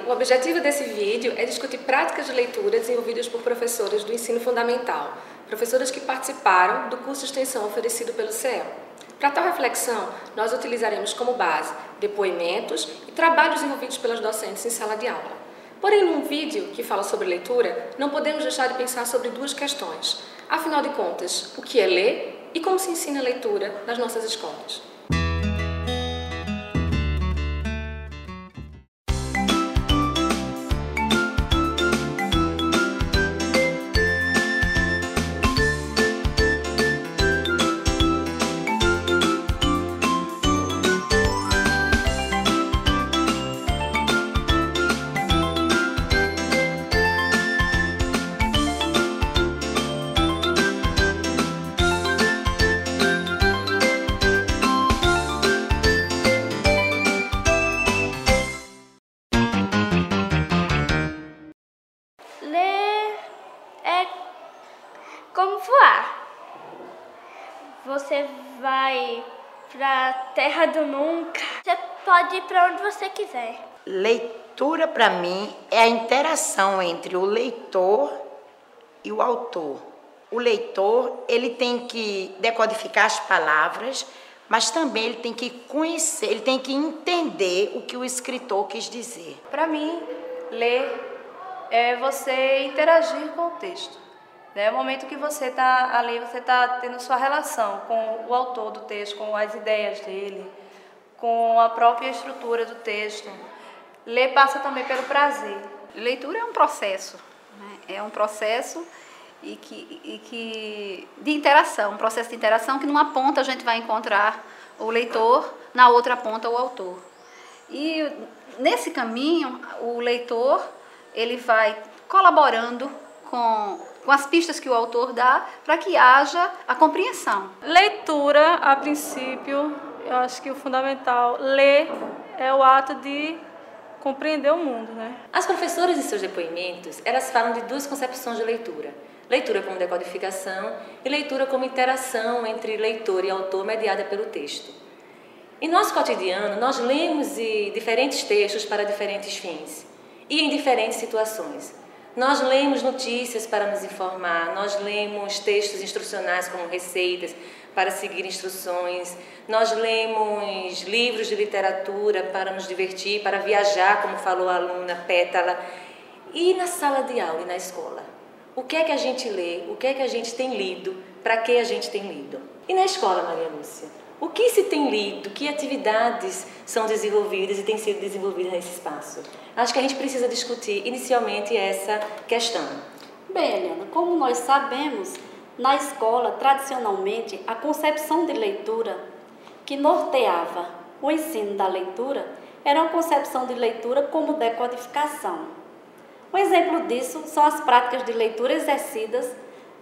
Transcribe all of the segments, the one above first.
o objetivo desse vídeo é discutir práticas de leitura desenvolvidas por professores do ensino fundamental, professores que participaram do curso de extensão oferecido pelo CEEL. Para tal reflexão, nós utilizaremos como base depoimentos e trabalhos desenvolvidos pelas docentes em sala de aula. Porém, num vídeo que fala sobre leitura, não podemos deixar de pensar sobre duas questões. Afinal de contas, o que é ler e como se ensina a leitura nas nossas escolas? Ler é como voar. Você vai para a terra do nunca. Você pode ir para onde você quiser. Leitura, para mim, é a interação entre o leitor e o autor. O leitor, ele tem que decodificar as palavras, mas também ele tem que conhecer, ele tem que entender o que o escritor quis dizer. Para mim, ler é você interagir com o texto. É o momento que você está ali, você está tendo sua relação com o autor do texto, com as ideias dele, com a própria estrutura do texto. Ler passa também pelo prazer. Leitura é um processo, né? É um processo de interação, um processo de interação que numa ponta a gente vai encontrar o leitor, na outra ponta o autor. E nesse caminho, o leitor ele vai colaborando com as pistas que o autor dá para que haja a compreensão. Leitura, a princípio, eu acho que o fundamental, ler é o ato de compreender o mundo, né? As professoras em seus depoimentos, elas falam de duas concepções de leitura. Leitura como decodificação e leitura como interação entre leitor e autor mediada pelo texto. Em nosso cotidiano, nós lemos diferentes textos para diferentes fins e em diferentes situações. Nós lemos notícias para nos informar, nós lemos textos instrucionais como receitas para seguir instruções, nós lemos livros de literatura para nos divertir, para viajar, como falou a aluna Pétala. E na sala de aula e na escola? O que é que a gente lê? O que é que a gente tem lido? Para que a gente tem lido? E na escola, Maria Lúcia? O que se tem lido? Que atividades são desenvolvidas e têm sido desenvolvidas nesse espaço? Acho que a gente precisa discutir inicialmente essa questão. Bem, Eliana, como nós sabemos, na escola, tradicionalmente, a concepção de leitura que norteava o ensino da leitura era uma concepção de leitura como decodificação. Um exemplo disso são as práticas de leitura exercidas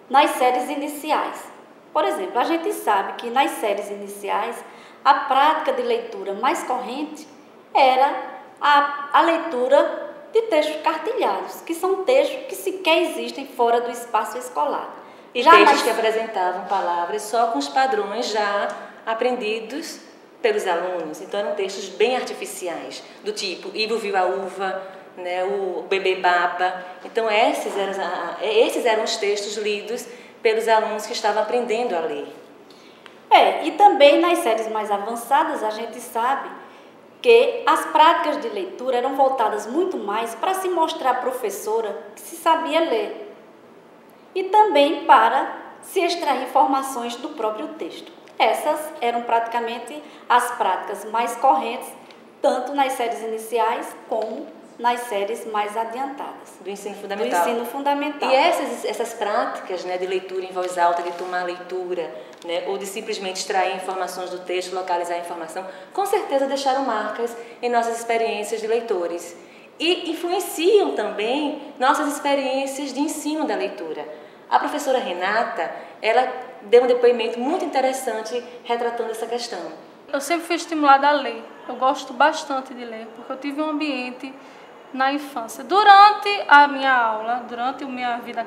nas séries iniciais. Por exemplo, a gente sabe que nas séries iniciais, a prática de leitura mais corrente era a leitura de textos cartilhados, que são textos que sequer existem fora do espaço escolar. E textos que apresentavam palavras só com os padrões já aprendidos pelos alunos. Então, eram textos bem artificiais, do tipo Ivo viu a uva, né, o bebê baba. Então, esses eram os textos lidos pelos alunos que estavam aprendendo a ler. E também nas séries mais avançadas, a gente sabe que as práticas de leitura eram voltadas muito mais para se mostrar à professora que se sabia ler e também para se extrair informações do próprio texto. Essas eram praticamente as práticas mais correntes, tanto nas séries iniciais como nas séries mais adiantadas. Do ensino fundamental. Do ensino fundamental. E essas práticas, né, de leitura em voz alta, de tomar a leitura, né, ou de simplesmente extrair informações do texto, localizar a informação, com certeza deixaram marcas em nossas experiências de leitores. E influenciam também nossas experiências de ensino da leitura. A professora Renata, ela deu um depoimento muito interessante retratando essa questão. Eu sempre fui estimulada a ler. Eu gosto bastante de ler, porque eu tive um ambiente na infância. Durante a minha aula, durante a minha vida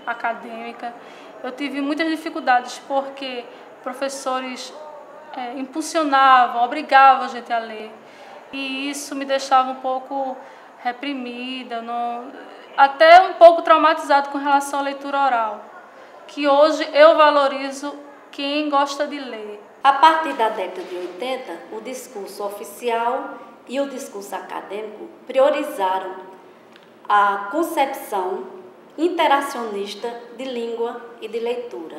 acadêmica, eu tive muitas dificuldades, porque professores impulsionavam, obrigavam a gente a ler. E isso me deixava um pouco reprimida, até um pouco traumatizado com relação à leitura oral, que hoje eu valorizo quem gosta de ler. A partir da década de 80, o discurso oficial e o discurso acadêmico priorizaram a concepção interacionista de língua e de leitura.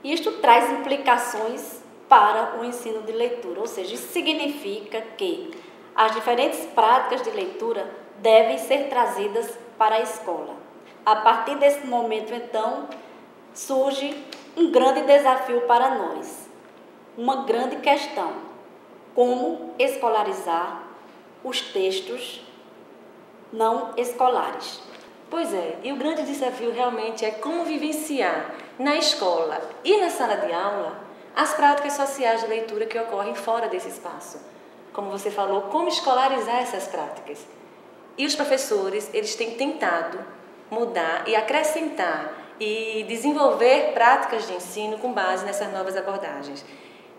Isto traz implicações para o ensino de leitura, ou seja, isso significa que as diferentes práticas de leitura devem ser trazidas para a escola. A partir desse momento, então, surge um grande desafio para nós, uma grande questão: como escolarizar os textos não escolares. Pois é, e o grande desafio realmente é como vivenciar na escola e na sala de aula as práticas sociais de leitura que ocorrem fora desse espaço. Como você falou, como escolarizar essas práticas. E os professores, eles têm tentado mudar e acrescentar e desenvolver práticas de ensino com base nessas novas abordagens.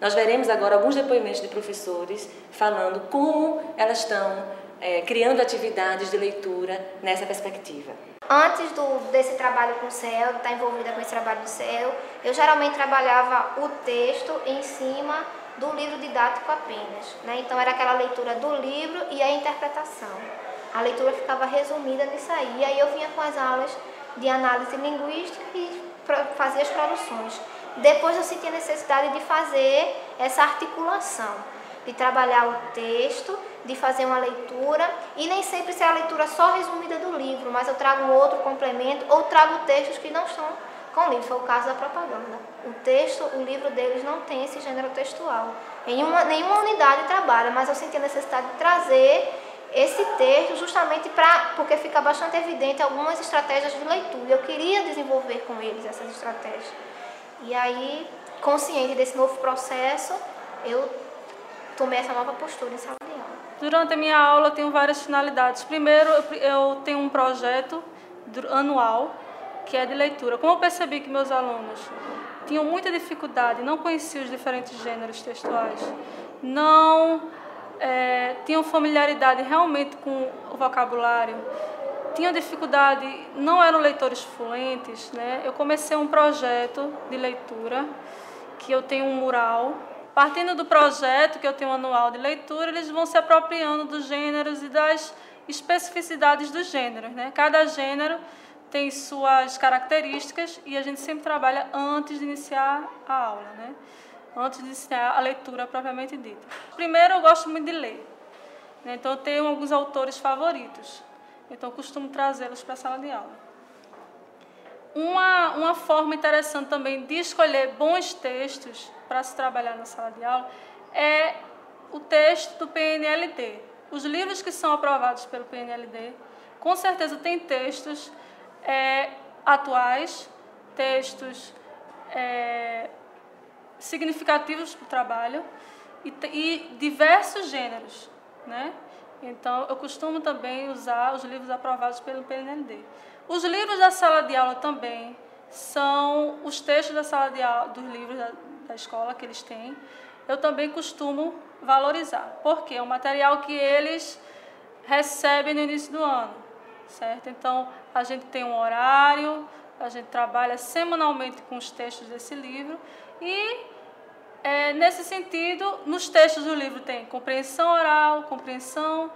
Nós veremos agora alguns depoimentos de professores falando como elas estão criando atividades de leitura nessa perspectiva. Antes desse trabalho com o CEL, de estar envolvida com esse trabalho do CEL, eu geralmente trabalhava o texto em cima do livro didático apenas, né? Então era aquela leitura do livro e a interpretação. A leitura ficava resumida nisso aí. E aí eu vinha com as aulas de análise linguística e fazia as traduções. Depois eu senti a necessidade de fazer essa articulação, de trabalhar o texto, de fazer uma leitura, e nem sempre ser a leitura só resumida do livro, mas eu trago um outro complemento ou trago textos que não estão com o livro. Foi o caso da propaganda. O texto, o livro deles não tem esse gênero textual. Nenhuma unidade trabalha, mas eu senti a necessidade de trazer esse texto justamente porque fica bastante evidente algumas estratégias de leitura. Eu queria desenvolver com eles essas estratégias. E aí, consciente desse novo processo, eu tomei essa nova postura em sala de aula. Durante a minha aula eu tenho várias finalidades. Primeiro, eu tenho um projeto anual que é de leitura. Como eu percebi que meus alunos tinham muita dificuldade, não conheciam os diferentes gêneros textuais, não tinham familiaridade realmente com o vocabulário, tinham dificuldade, não eram leitores fluentes, né? Eu comecei um projeto de leitura, que eu tenho um mural. Partindo do projeto que eu tenho anual de leitura, eles vão se apropriando dos gêneros e das especificidades dos gêneros, né? Cada gênero tem suas características e a gente sempre trabalha antes de iniciar a aula, né? Antes de iniciar a leitura propriamente dita. Primeiro, eu gosto muito de ler, né? Então eu tenho alguns autores favoritos, então eu costumo trazê-los para a sala de aula. Uma forma interessante também de escolher bons textos para se trabalhar na sala de aula é o texto do PNLD. Os livros que são aprovados pelo PNLD, com certeza tem textos atuais, textos significativos para o trabalho e diversos gêneros, né? Então, eu costumo também usar os livros aprovados pelo PNLD. Os livros da sala de aula também são os textos da sala de aula, dos livros da escola que eles têm. Eu também costumo valorizar, porque é um material que eles recebem no início do ano, certo? Então, a gente tem um horário, a gente trabalha semanalmente com os textos desse livro e, nesse sentido, nos textos do livro tem compreensão oral, compreensão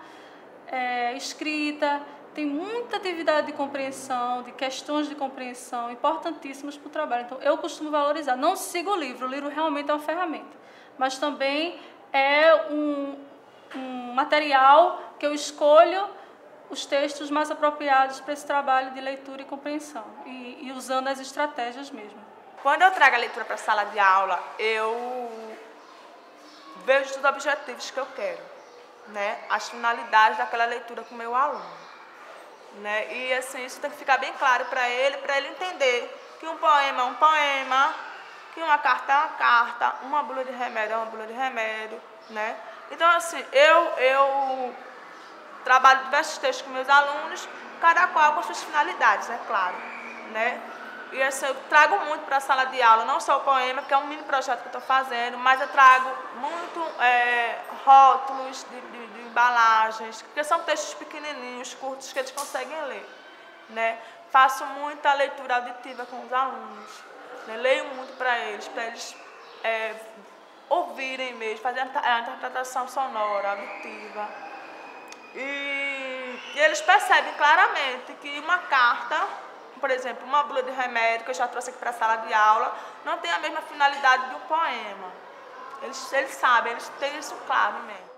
escrita, tem muita atividade de compreensão, de questões de compreensão importantíssimas para o trabalho. Então, eu costumo valorizar. Não sigo o livro realmente é uma ferramenta, mas também é um material que eu escolho os textos mais apropriados para esse trabalho de leitura e compreensão, e usando as estratégias mesmo. Quando eu trago a leitura para a sala de aula, eu vejo os objetivos que eu quero, né? As finalidades daquela leitura com o meu aluno. Né? E assim, isso tem que ficar bem claro para ele entender que um poema é um poema, que uma carta é uma carta, uma bula de remédio é uma bula de remédio, né? Então, assim, eu trabalho diversos textos com meus alunos, cada qual com suas finalidades, é claro, né? E assim, eu trago muito para a sala de aula, não só o poema, que é um mini projeto que eu estou fazendo, mas eu trago muito rótulos de embalagens, porque são textos pequenininhos, curtos, que eles conseguem ler, né? Faço muita leitura auditiva com os alunos, né? Leio muito para eles ouvirem mesmo, fazer a interpretação sonora, auditiva. E eles percebem claramente que uma carta, por exemplo, uma bula de remédio, que eu já trouxe aqui para a sala de aula, não tem a mesma finalidade de um poema. Eles sabem, eles têm isso claro em mente.